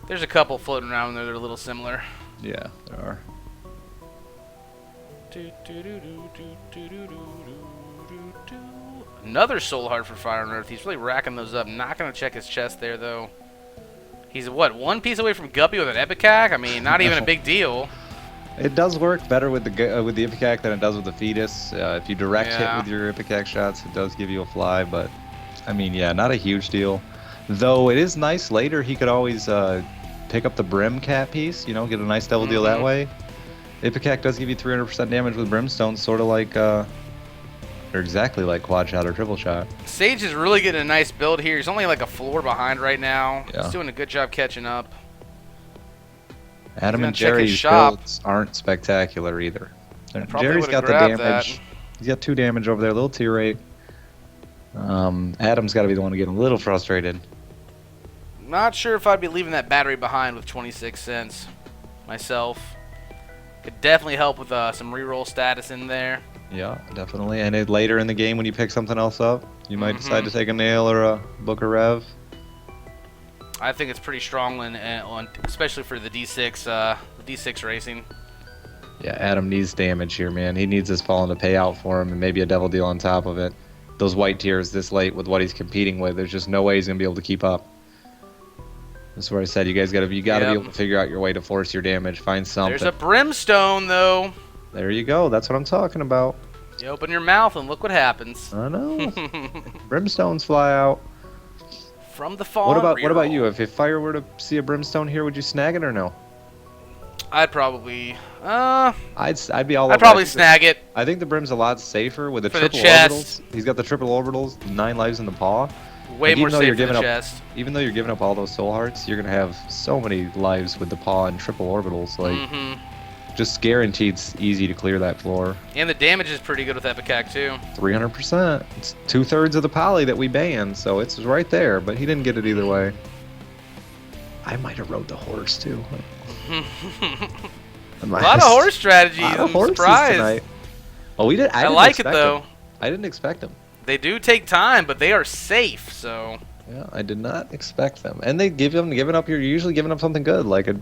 There's a couple floating around there that are a little similar. Yeah, there are. Another soul heart for Fire and Earth. He's really racking those up. Not going to check his chest there, though. He's, what, one piece away from Guppy with an Epicac? I mean, not even a big deal. It does work better with the Ipecac than it does with the Fetus. If you direct hit with your Ipecac shots, it does give you a fly, but I mean, yeah, not a huge deal. Though it is nice later, he could always pick up the Brim Cat piece, you know, get a nice double deal that way. Ipecac does give you 300% damage with Brimstone, sort of like, or exactly like Quad Shot or Triple Shot. Sage is really getting a nice build here. He's only like a floor behind right now. Yeah. He's doing a good job catching up. Adam and Jerry's builds aren't spectacular either. Jerry's got the damage. He's got 2 damage over there, a little tier rate. Adam's got to be the one to get a little frustrated. Not sure if I'd be leaving that battery behind with 26 cents myself. Could definitely help with some reroll status in there. Yeah, definitely. And later in the game when you pick something else up, you might decide to take a nail or a Booker Rev. I think it's pretty strong, especially for the D6 racing. Yeah, Adam needs damage here, man. He needs this fallen to pay out for him, and maybe a devil deal on top of it. Those white tiers this late with what he's competing with, there's just no way he's gonna be able to keep up. That's where I said you guys gotta be able to figure out your way to force your damage. Find something. There's a Brimstone though. There you go. That's what I'm talking about. You open your mouth and look what happens. I know. Brimstones fly out. From the fallen. What about you? If Fire were to see a Brimstone here, would you snag it or no? I'd probably. I'd be all. I'd probably snag it. I think the Brim's a lot safer with the for triple the chest. orbitals. He's got the triple orbitals, 9 lives in the paw. Way more safe for the chest. Even though you're giving up all those soul hearts, you're gonna have so many lives with the paw and triple orbitals. Like, just guaranteed easy to clear that floor. And the damage is pretty good with Epicac too. 300%. It's 2/3 of the poly that we banned, so it's right there. But he didn't get it either way. I might have rode the horse too. A lot of horse strategies. I'm surprised. Tonight. Oh, we did. I like it though. I didn't expect them. They do take time, but they are safe. So. Yeah, I did not expect them, and they giving up. You're usually giving up something good, like a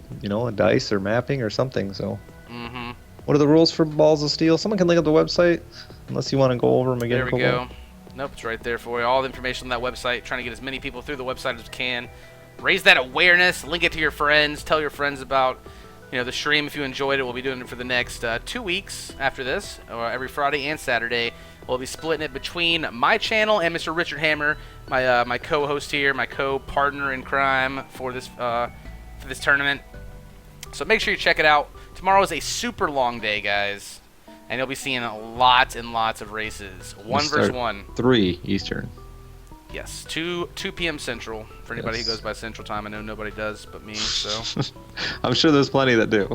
dice or mapping or something. So. What are the rules for Balls of Steel? Someone can link up the website, unless you want to go over them again. There we go. Nope, it's right there for you. All the information on that website. Trying to get as many people through the website as we can. Raise that awareness. Link it to your friends. Tell your friends about the stream if you enjoyed it. We'll be doing it for the next 2 weeks after this, every Friday and Saturday. We'll be splitting it between my channel and Mr. Richard Hammer, my co-host here, my co-partner in crime for this tournament. So make sure you check it out. Tomorrow is a super long day, guys, and you'll be seeing lots and lots of races. 1 versus 1. 3 Eastern. Yes, 2 p.m. Central. For anybody who goes by Central Time, I know nobody does but me. So I'm sure there's plenty that do.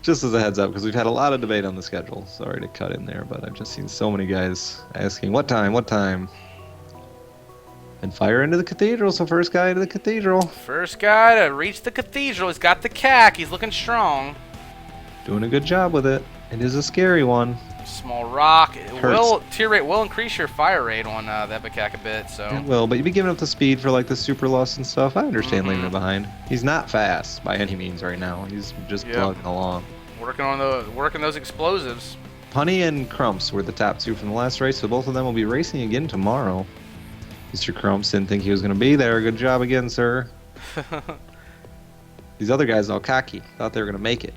Just as a heads up, because we've had a lot of debate on the schedule. Sorry to cut in there, but I've just seen so many guys asking, what time, what time? And Fire into the Cathedral, so first guy to the Cathedral. First guy to reach the Cathedral. He's got the CAC. He's looking strong. Doing a good job with it. It is a scary one. Small rock. Tier rate will increase your fire rate on the Epicac a bit. So. It will, but you'd be giving up the speed for like the Super Lust and stuff. I understand leaving it behind. He's not fast by any means right now. He's just plugging along. Working those explosives. Punny and Crumps were the top 2 from the last race, so both of them will be racing again tomorrow. Mr. Crumps didn't think he was going to be there. Good job again, sir. These other guys all cocky. Thought they were going to make it.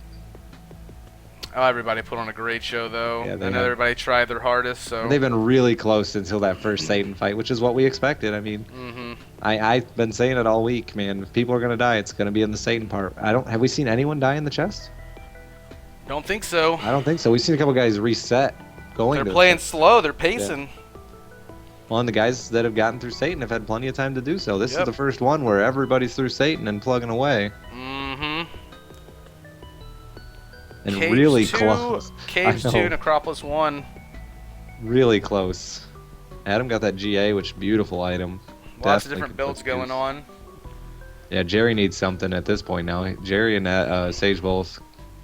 Oh, everybody put on a great show, though. Yeah, I know everybody tried their hardest. So they've been really close until that first Satan fight, which is what we expected. I mean, I've been saying it all week, man. If people are going to die, it's going to be in the Satan part. Have we seen anyone die in the chest? Don't think so. I don't think so. We've seen a couple guys reset going. They're playing slow. They're pacing. Yeah. Well, and the guys that have gotten through Satan have had plenty of time to do so. This is the first one where everybody's through Satan and plugging away. And Cage really 2, close. Cage 2, Necropolis 1. Really close. Adam got that GA, which beautiful item. Lots of different builds going on. Yeah, Jerry needs something at this point now. Jerry and Sage both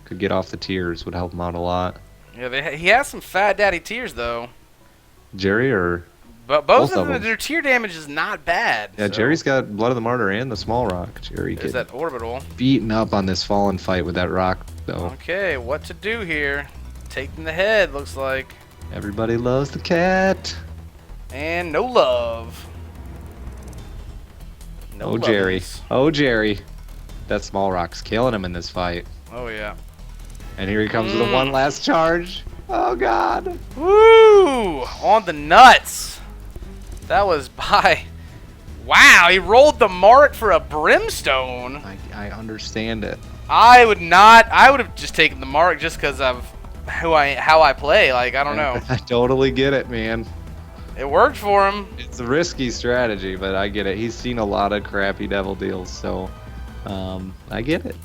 could get off the tiers, would help him out a lot. Yeah, he has some fat daddy tiers though. Jerry or But both of them, their tier damage is not bad. Yeah, so. Jerry's got Blood of the Martyr and the small rock. Jerry There's that orbital. Beaten up on this fallen fight with that rock, though. Okay, what to do here? Taking the head, looks like. Everybody loves the cat. And no love. No oh, Jerry. Oh, Jerry. That small rock's killing him in this fight. Oh, yeah. And here he comes with a one last charge. Oh, God. Woo! On the nuts. That was by... Wow, he rolled the mark for a brimstone. I understand it. I would not... I would have just taken the mark just because of how I play. Like, I don't know. I totally get it, man. It worked for him. It's a risky strategy, but I get it. He's seen a lot of crappy devil deals, so I get it.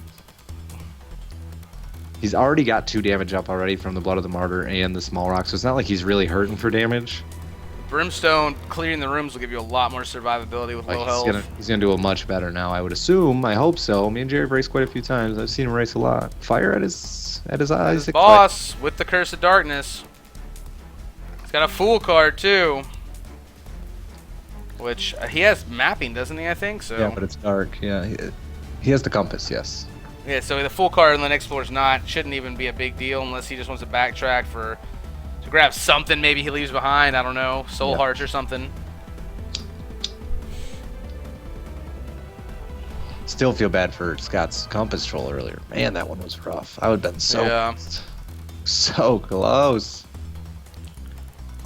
He's already got 2 damage up already from the Blood of the Martyr and the small rock, so it's not like he's really hurting for damage. Brimstone clearing the rooms will give you a lot more survivability with low health. He's gonna do a much better now, I would assume. I hope so. Me and Jerry have raced quite a few times. I've seen him race a lot. Fire at his eyes. His boss with the Curse of Darkness. He's got a Fool card too, which he has mapping, doesn't he? I think so. Yeah, but it's dark. Yeah, he has the compass. Yes. Yeah, so the Full card on the next floor is not, shouldn't even be a big deal unless he just wants to backtrack to grab something maybe he leaves behind. I don't know, Soul Hearts or something. Still feel bad for Scott's compass troll earlier. Man, that one was rough. I would have been so close.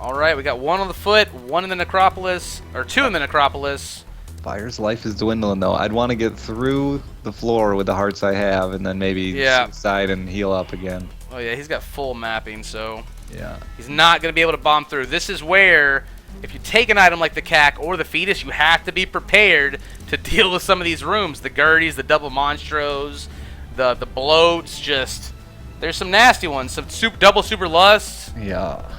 All right, we got 1 on the foot, 1 in the necropolis, or 2 in the necropolis. Fire's life is dwindling, though. I'd want to get through the floor with the hearts I have, and then maybe suicide and heal up again. Oh yeah, he's got full mapping, so yeah, he's not going to be able to bomb through. This is where, if you take an item like the cack or the fetus, you have to be prepared to deal with some of these rooms. The Gerties, the double monstros, the bloats. Just there's some nasty ones. Some double super lusts. Yeah.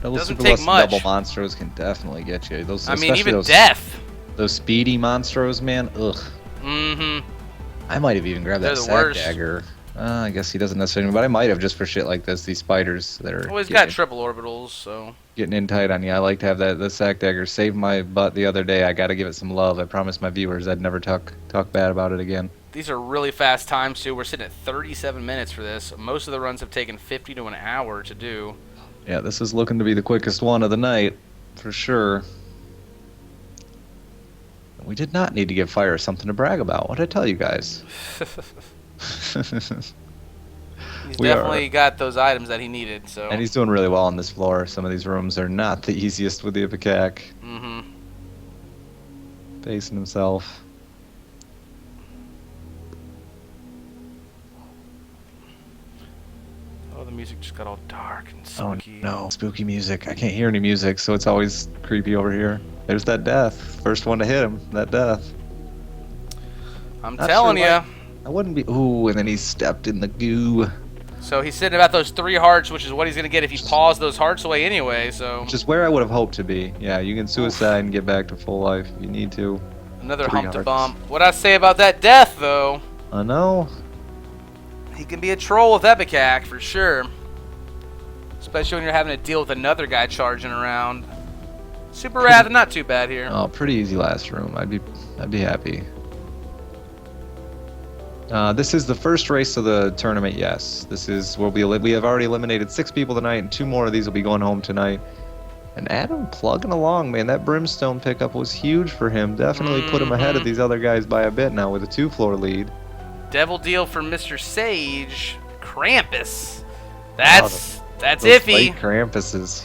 Double Doesn't super take lust much. Double monstros can definitely get you. Those, I mean, even those, death. Those speedy monstros, man. Ugh. Mm-hmm. I might have even grabbed that sack worst. dagger. I guess he doesn't necessarily, but I might have just for shit like this. These spiders that are. Well, he's got triple orbitals, so. Getting in tight on you. I like to have the sack dagger. Saved my butt the other day. I got to give it some love. I promised my viewers I'd never talk bad about it again. These are really fast times too. We're sitting at 37 minutes for this. Most of the runs have taken 50 to an hour to do. Yeah, this is looking to be the quickest one of the night, for sure. We did not need to give Fire something to brag about. What did I tell you guys? He's definitely got those items that he needed. So. And he's doing really well on this floor. Some of these rooms are not the easiest with the Ipecac. Mm-hmm. Facing himself. Oh, the music just got all dark and spooky. Oh no, spooky music. I can't hear any music, so it's always creepy over here. There's that death. First one to hit him, that death. I'm telling you. I wouldn't be. Ooh, and then he stepped in the goo. So he's sitting about those 3 hearts, which is what he's going to get if he paws those hearts away anyway, so. Which is where I would have hoped to be. Yeah, you can suicide and get back to full life if you need to. Another hump to bump. What'd I say about that death, though? I know. He can be a troll with Ipecac, for sure. Especially when you're having to deal with another guy charging around. Super Wrath, not too bad here. Oh, pretty easy last room. I'd be happy. This is the first race of the tournament. Yes, this is where we have already eliminated 6 people tonight, and 2 more of these will be going home tonight. And Adam plugging along, man. That brimstone pickup was huge for him. Definitely put him ahead of these other guys by a bit now with a 2-floor lead. Devil deal for Mr. Sage. Krampus. That's iffy. Krampuses.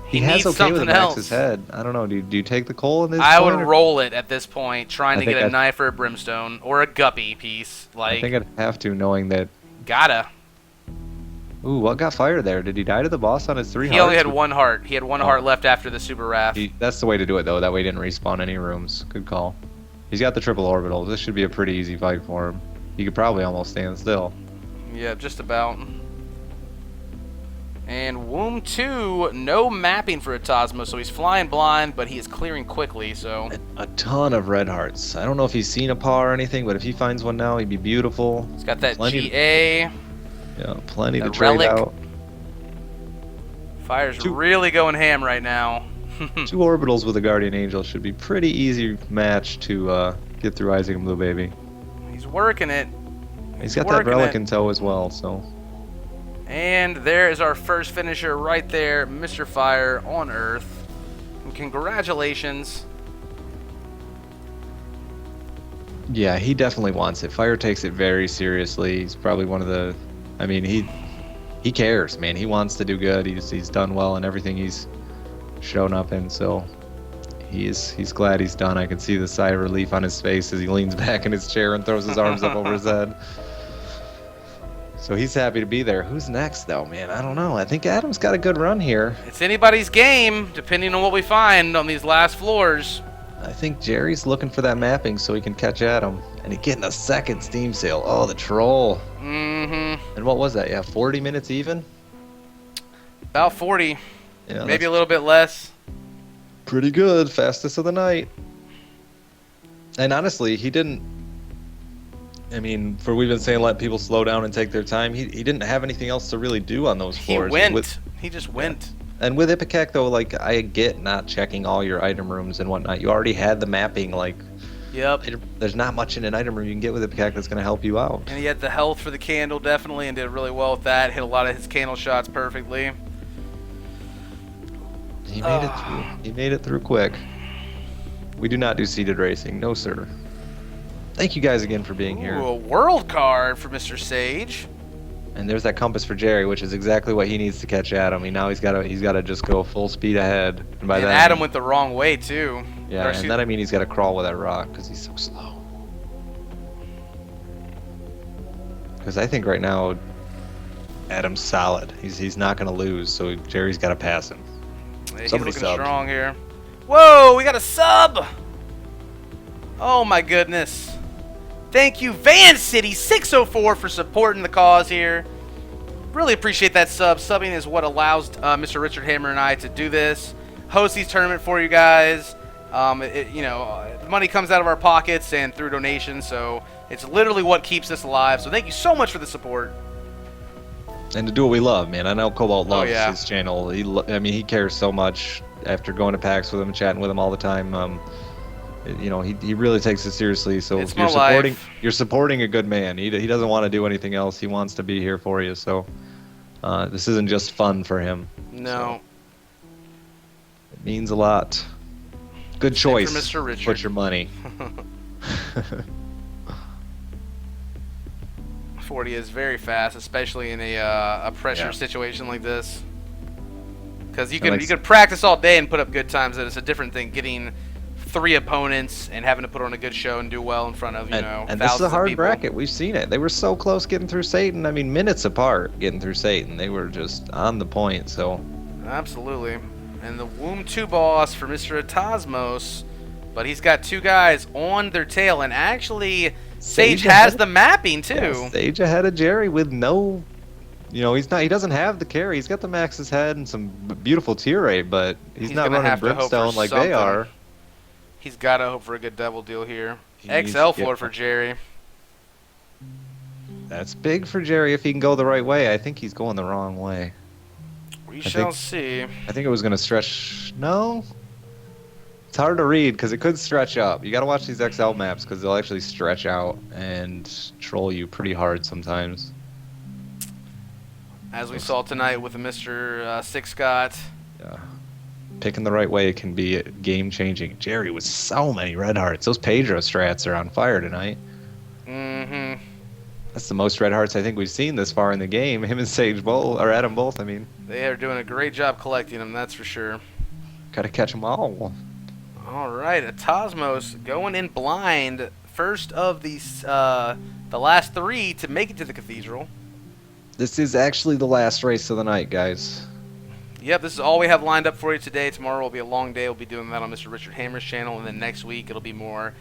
He needs has okay something with Max's head. I don't know. Do you take the coal in this? I would roll it at this point, trying to get a knife or a brimstone or a guppy piece. Like, I think I'd have to, knowing that. Gotta. Ooh, what got fired there? Did he die to the boss on his 3 hearts? He only had 1 heart. He had 1 heart left after the Super Wrath. That's the way to do it, though. That way he didn't respawn any rooms. Good call. He's got the triple orbital. This should be a pretty easy fight for him. He could probably almost stand still. Yeah, just about. And Womb 2, no mapping for Atasmo, so he's flying blind, but he is clearing quickly, so. A ton of red hearts. I don't know if he's seen a paw or anything, but if he finds one now, he'd be beautiful. He's got that GA. Yeah, plenty to trade out. Fire's really going ham right now. 2 orbitals with a Guardian Angel should be pretty easy match to get through Isaac and Blue Baby. He's working it. He's got that relic in tow as well, so. And there is our first finisher right there, Mr. Fire on Earth. And congratulations. Yeah, he definitely wants it. Fire takes it very seriously. He's probably one of the. I mean, he cares, man. He wants to do good. He's done well in everything he's shown up in, so he's glad he's done. I can see the sigh of relief on his face as he leans back in his chair and throws his arms up over his head. So he's happy to be there. Who's next, though, man? I don't know. I think Adam's got a good run here. It's anybody's game, depending on what we find on these last floors. I think Jerry's looking for that mapping so he can catch Adam. And he's getting a second steam sail. Oh, the troll. Mm-hmm. And what was that? Yeah, 40 minutes even? About 40. Yeah, maybe a little bit less. Pretty good. Fastest of the night. And honestly, he didn't. I mean, we've been saying let people slow down and take their time. He didn't have anything else to really do on those floors. He just went. And with Ipecac, though, like, I get not checking all your item rooms and whatnot. You already had the mapping, like. Yep. There's not much in an item room you can get with Ipecac that's going to help you out. And he had the health for the candle, definitely, and did really well with that. Hit a lot of his candle shots perfectly. He made it through. He made it through quick. We do not do seated racing. No, sir. Thank you guys again for being here. A world card for Mr. Sage. And there's that compass for Jerry, which is exactly what he needs to catch Adam. Now he's got to just go full speed ahead. And by that, Adam went the wrong way too. Yeah, and then I mean he's got to crawl with that rock because he's so slow. Because I think right now Adam's solid. He's not going to lose, so Jerry's got to pass him. Hey, he's looking strong here. Whoa, we got a sub! Oh my goodness. Thank you, Van City 604 for supporting the cause here. Really appreciate that sub. Subbing is what allows Mr. Richard Hammer and I to do this. Host these tournament for you guys. The money comes out of our pockets and through donations, so it's literally what keeps us alive. So thank you so much for the support. And to do what we love, man. I know Cobalt loves his channel. He cares so much after going to PAX with him and chatting with him all the time. He really takes it seriously. So you're supporting a good man. He doesn't want to do anything else. He wants to be here for you. So this isn't just fun for him. No. So it means a lot. Good choice. For Mr. Richard. Put your money. 40 is very fast, especially in a pressure situation like this. Because you can practice all day and put up good times, and it's a different thing getting 3 opponents and having to put on a good show and do well in front of and this is a hard bracket. We've seen it. They were so close getting through Satan. I mean, minutes apart getting through Satan. They were just on the point. So absolutely. And the Womb 2 boss for Mr. Atasmos, but he's got 2 guys on their tail, and actually Sage has the mapping too. Yeah, Sage ahead of Jerry with no, he doesn't have the carry. He's got the Max's head and some beautiful tier rate, but he's not running Brimstone like they are. He's got to hope for a good double deal here. XL floor for Jerry. That's big for Jerry if he can go the right way. I think he's going the wrong way. We shall see. I think it was going to stretch. No? It's hard to read because it could stretch up. You got to watch these XL maps because they'll actually stretch out and troll you pretty hard sometimes. As we saw tonight with Mr. Six Scott. Yeah. Picking the right way can be game-changing. Jerry with so many red hearts. Those Pedro strats are on fire tonight. Mm-hmm. That's the most red hearts I think we've seen this far in the game. Him and Sage both, or Adam both, I mean. They are doing a great job collecting them, that's for sure. Gotta catch them all. All right, Atasmos going in blind. First of these, the last 3 to make it to the Cathedral. This is actually the last race of the night, guys. Yep, this is all we have lined up for you today. Tomorrow will be a long day. We'll be doing that on Mr. Richard Hammer's channel, and then next week it'll be more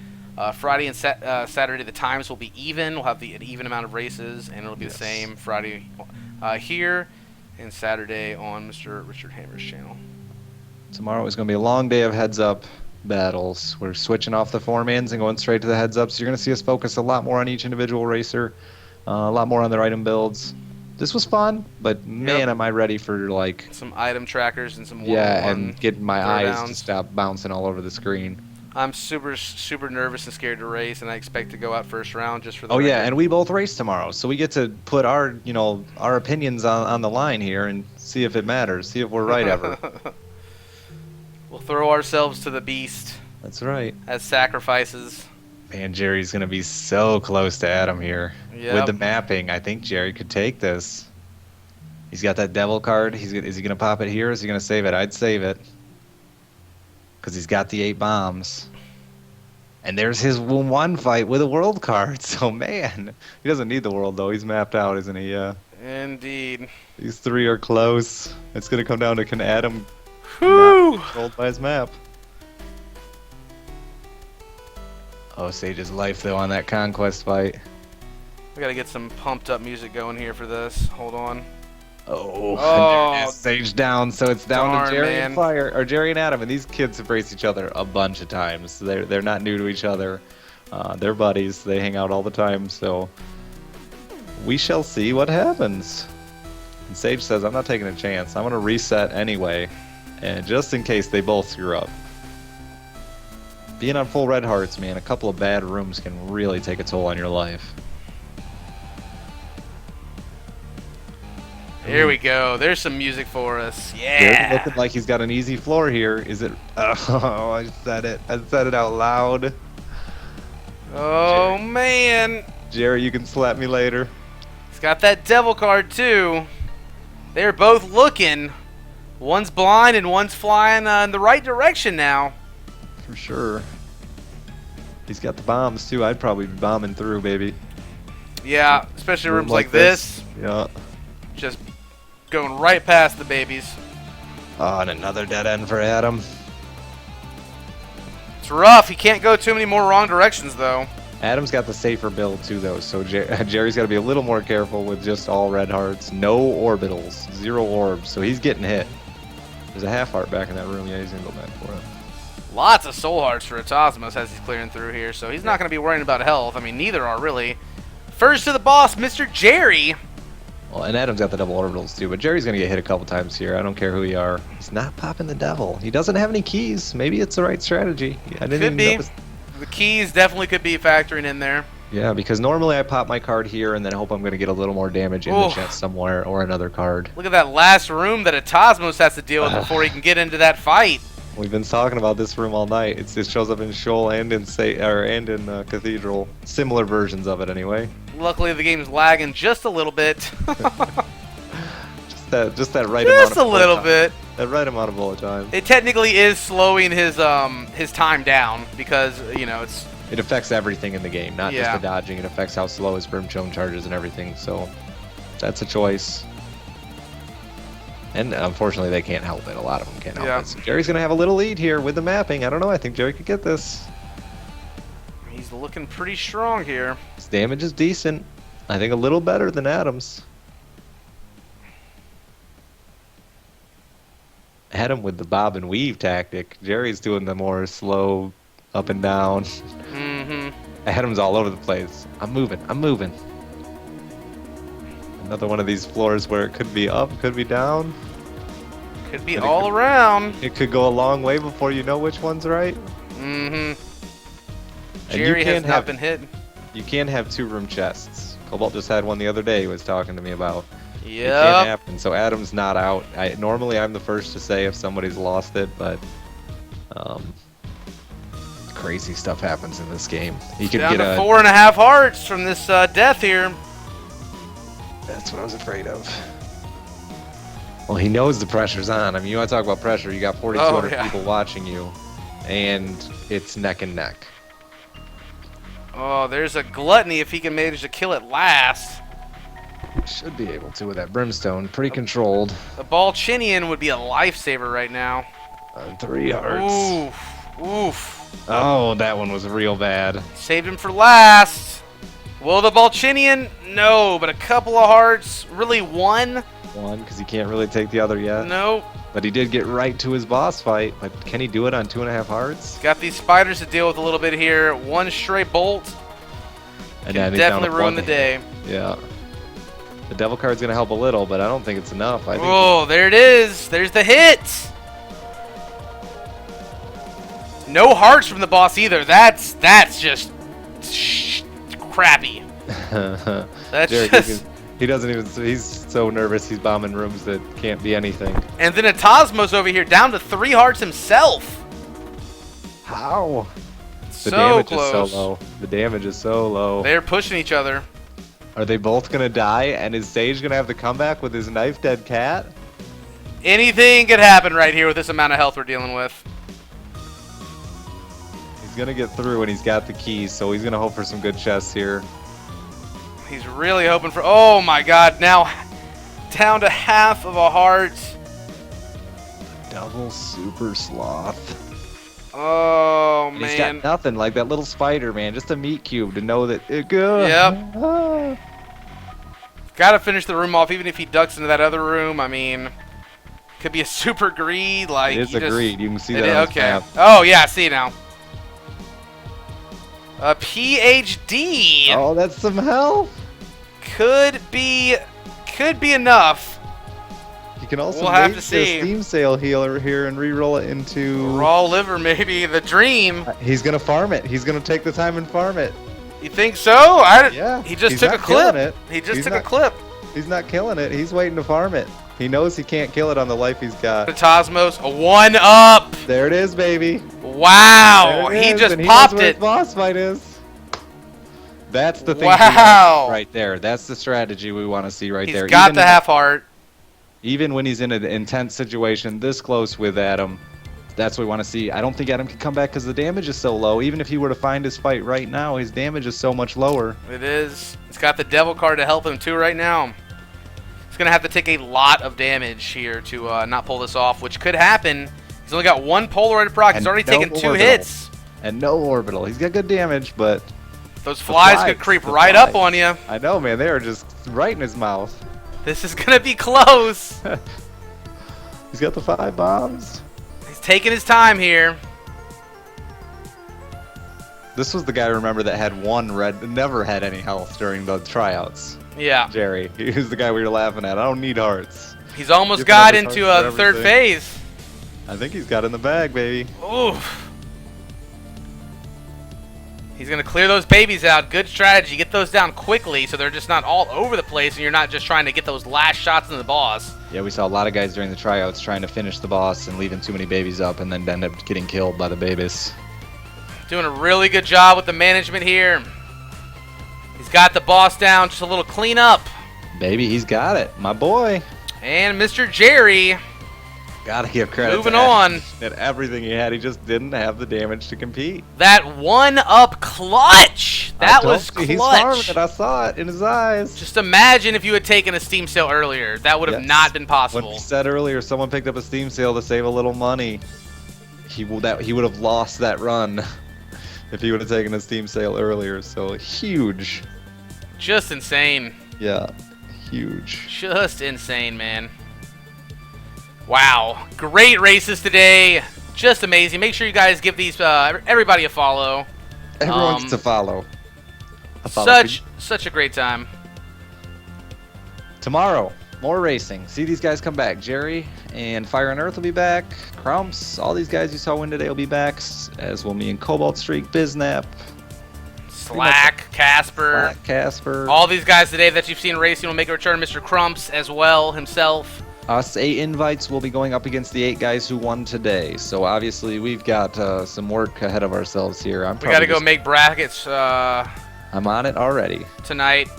Friday and Saturday. The times will be even. We'll have an even amount of races, and it'll be the same Friday here and Saturday on Mr. Richard Hammer's channel. Tomorrow is going to be a long day of heads-up battles. We're switching off the 4-mans and going straight to the heads-ups. You're going to see us focus a lot more on each individual racer, a lot more on their item builds. this was fun, but man, am I ready for like some item trackers and some and getting my eyes downs to stop bouncing all over the screen. I'm super nervous and scared to race, and I expect to go out first round just for the Oh record. yeah, and we both race tomorrow, so we get to put our our opinions on the line here and see if it matters, see if we're right ever. We'll throw ourselves to the beast. That's right. As sacrifices. Man, Jerry's gonna be so close to Adam here. Yep. With the mapping. I think Jerry could take this. He's got that devil card. Is he gonna pop it here? Or is he gonna save it? I'd save it. Because he's got the 8 bombs. And there's his one fight with a world card. So, man, he doesn't need the world, though. He's mapped out, isn't he? Indeed. These 3 are close. It's going to come down to can Adam Whew. not controlled by his map. Oh, Sage's life, though, on that conquest fight. We got to get some pumped up music going here for this. Hold on. Oh, and there it is, Sage down, so it's down to Jerry man. and Fire, or Jerry and Adam, and these kids have raced each other a bunch of times. They're not new to each other. They're buddies. They hang out all the time, so we shall see what happens. And Sage says, I'm not taking a chance. I'm going to reset anyway, and just in case they both screw up. Being on full red hearts, man, a couple of bad rooms can really take a toll on your life. Here we go. There's some music for us. Yeah. Jerry looking like he's got an easy floor here. Is it? Oh, I said it. I said it out loud. Oh, Jerry. Man. Jerry, you can slap me later. He's got that devil card, too. They're both looking. One's blind and one's flying in the right direction now. For sure. He's got the bombs, too. I'd probably be bombing through, baby. Yeah, especially rooms like this. Yeah. Just going right past the babies. Oh, and another dead end for Adam. It's rough. He can't go too many more wrong directions, though. Adam's got the safer build, too, though, so Jerry's got to be a little more careful with just all red hearts. No orbitals. 0 orbs, so he's getting hit. There's a half heart back in that room. Yeah, he's going to go back for it. Lots of soul hearts for Atasmos as he's clearing through here, so he's not going to be worrying about health. I mean, neither are really. First to the boss, Mr. Jerry. Well, and Adam's got the double orbitals too, but Jerry's gonna get hit a couple times here. I don't care who you are. He's not popping the devil. He doesn't have any keys. Maybe it's the right strategy. I didn't even notice. The keys definitely could be factoring in there. Yeah, because normally I pop my card here and then hope I'm gonna get a little more damage in the chest somewhere or another card. Look at that last room that Atasmos has to deal with before he can get into that fight. We've been talking about this room all night. It shows up in Shoal and in Cathedral. Similar versions of it, anyway. Luckily, the game's lagging just a little bit. just that right amount. Just a little bit. That right amount of bullet time. It technically is slowing his time down because it's. It affects everything in the game, not just Yeah. the dodging. It affects how slow his Brimstone charges and everything. So that's a choice. And unfortunately, they can't help it. A lot of them can't help it. So Jerry's gonna have a little lead here with the mapping. I don't know. I think Jerry could get this. He's looking pretty strong here. His damage is decent. I think a little better than Adam's. Adam with the bob and weave tactic. Jerry's doing the more slow up and down. Mm-hmm. Adam's all over the place. I'm moving. I'm moving. Another one of these floors where it could be up, could be down. Could be all around. It could go a long way before you know which one's right. Mm-hmm. And Jerry has not been hit. You can't have 2-room chests. Cobalt just had one the other day he was talking to me about. Yep. It can't happen. So Adam's not out. Normally I'm the first to say if somebody's lost it, but crazy stuff happens in this game. You could down get to 4.5 hearts from this death here. That's what I was afraid of. Well, he knows the pressure's on. I mean, you want to talk about pressure? You got 4,200 people watching you, and it's neck and neck. Oh, there's a gluttony if he can manage to kill it last. Should be able to with that Brimstone. Pretty controlled. The Balchinian would be a lifesaver right now. 3 hearts. Oof. Oof. Oh, that one was real bad. Saved him for last. Will the Balchinian? No, but a couple of hearts. Really one? One, because he can't really take the other yet. Nope. But he did get right to his boss fight. But can he do it on 2.5 hearts? Got these spiders to deal with a little bit here. One stray bolt And can definitely ruin the day. Yeah. The devil card's gonna help a little, but I don't think it's enough. I think. Oh, there it is. There's the hit. No hearts from the boss either. That's just crappy. That's Jared, just. he doesn't even. He's so nervous. He's bombing rooms that can't be anything. And then Atasmos over here down to 3 hearts himself. How? The So damage close. is so low. The damage is so low. They're pushing each other. Are they both gonna die? And is Sage gonna have to come back with his knife dead cat? Anything could happen right here with this amount of health we're dealing with. He's gonna get through, and he's got the keys, so he's gonna hope for some good chests here. He's really hoping for. Oh my God! Now down to half of a heart. Double super sloth. Oh And man! he's got nothing like that little spider, man. Just a meat cube to know that it good. Yep. Got to finish the room off, even if he ducks into that other room. I mean, could be a super greed. Like It is a greed. You can see It that is- on this okay. map. Oh yeah, I see now. A PhD Oh, that's some health. could be enough. You can also We'll have make to see. the Steam Sale healer here and re-roll it into... Raw liver, maybe the dream. He's gonna farm it. He's gonna take the time and farm it. You think so? Yeah. He just he's took not a clip. killing it. He just He's took a not- clip. He's not killing it. He's waiting to farm it. He knows he can't kill it on the life he's got. Cosmos, a 1-up. There it is, baby. Wow, There it he is, just and popped knows where it. his boss fight is. That's the thing. Wow. Right there. That's the strategy we want to see right He's there. got the half heart. Even when he's in an intense situation this close with Adam, that's what we want to see. I don't think Adam can come back because the damage is so low. Even if he were to find his fight right now, his damage is so much lower. It is. He's got the devil card to help him too right now. He's going to have to take a lot of damage here to not pull this off, which could happen. He's only got 1 Polaroid proc. He's And already no taken 2 orbital. hits. And no orbital. He's got good damage, but... Those flies could creep right up on you. I know, man. They are just right in his mouth. This is going to be close. He's got the 5 bombs. He's taking his time here. This was the guy, remember, that had one red, never had any health during the tryouts. Yeah. Jerry. He was the guy we were laughing at. I don't need hearts. He's almost Give got another into heart the for 3rd everything. phase. I think he's got it in the bag, baby. Oof. He's going to clear those babies out. Good strategy. Get those down quickly so they're just not all over the place and you're not just trying to get those last shots in the boss. Yeah, we saw a lot of guys during the tryouts trying to finish the boss and leaving too many babies up and then end up getting killed by the babies. Doing a really good job with the management here. He's got the boss down. Just a little cleanup. Baby, he's got it. My boy. And Mr. Jerry. Gotta give credit Moving to on. Ash. That everything he had, he just didn't have the damage to compete. That 1-up clutch. That was He's farming clutch. it. I saw it in his eyes. Just imagine if you had taken a Steam sale earlier. That would have Yes. not been When possible. we said earlier, someone picked up a Steam sale to save a little money. He would have lost that run if he would have taken a Steam sale earlier. So huge. Just insane. Yeah, huge. Just insane, man. Wow. Great races today. Just amazing. Make sure you guys give these everybody a follow. Everyone gets to follow. Such a great time. Tomorrow, more racing. See these guys come back. Jerry and Fire and Earth will be back. Crumps, all these guys you saw win today will be back, as will me and Cobaltstreak, Biznap, Slack, Casper. Black Casper. All these guys today that you've seen racing will make a return. Mr. Crumps as well himself. Us 8 invites will be going up against the 8 guys who won today. So obviously we've got some work ahead of ourselves here. We got to go make brackets I'm on it already. tonight.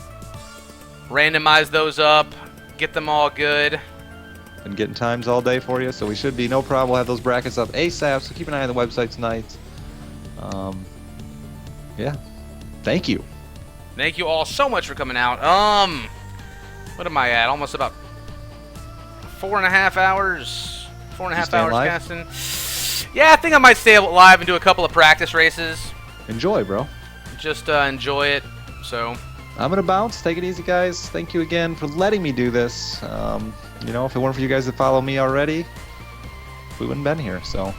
Randomize those up. Get them all good. Been getting times all day for you, so we should be no problem. We'll have those brackets up ASAP, so keep an eye on the website tonight. Yeah. Thank you. Thank you all so much for coming out. What am I at? Almost about 4.5 hours. 4.5 staying hours live? casting. Yeah, I think I might stay live and do a couple of practice races. Enjoy, bro. Just enjoy it. So, I'm gonna bounce. Take it easy, guys. Thank you again for letting me do this. You know, if it weren't for you guys that follow me already, we wouldn't been here. So,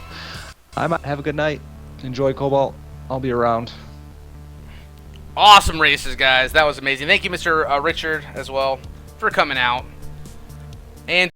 have a good night. Enjoy Cobalt. I'll be around. awesome races, guys. That was amazing. Thank you, Mr. Richard, as well. for coming out. And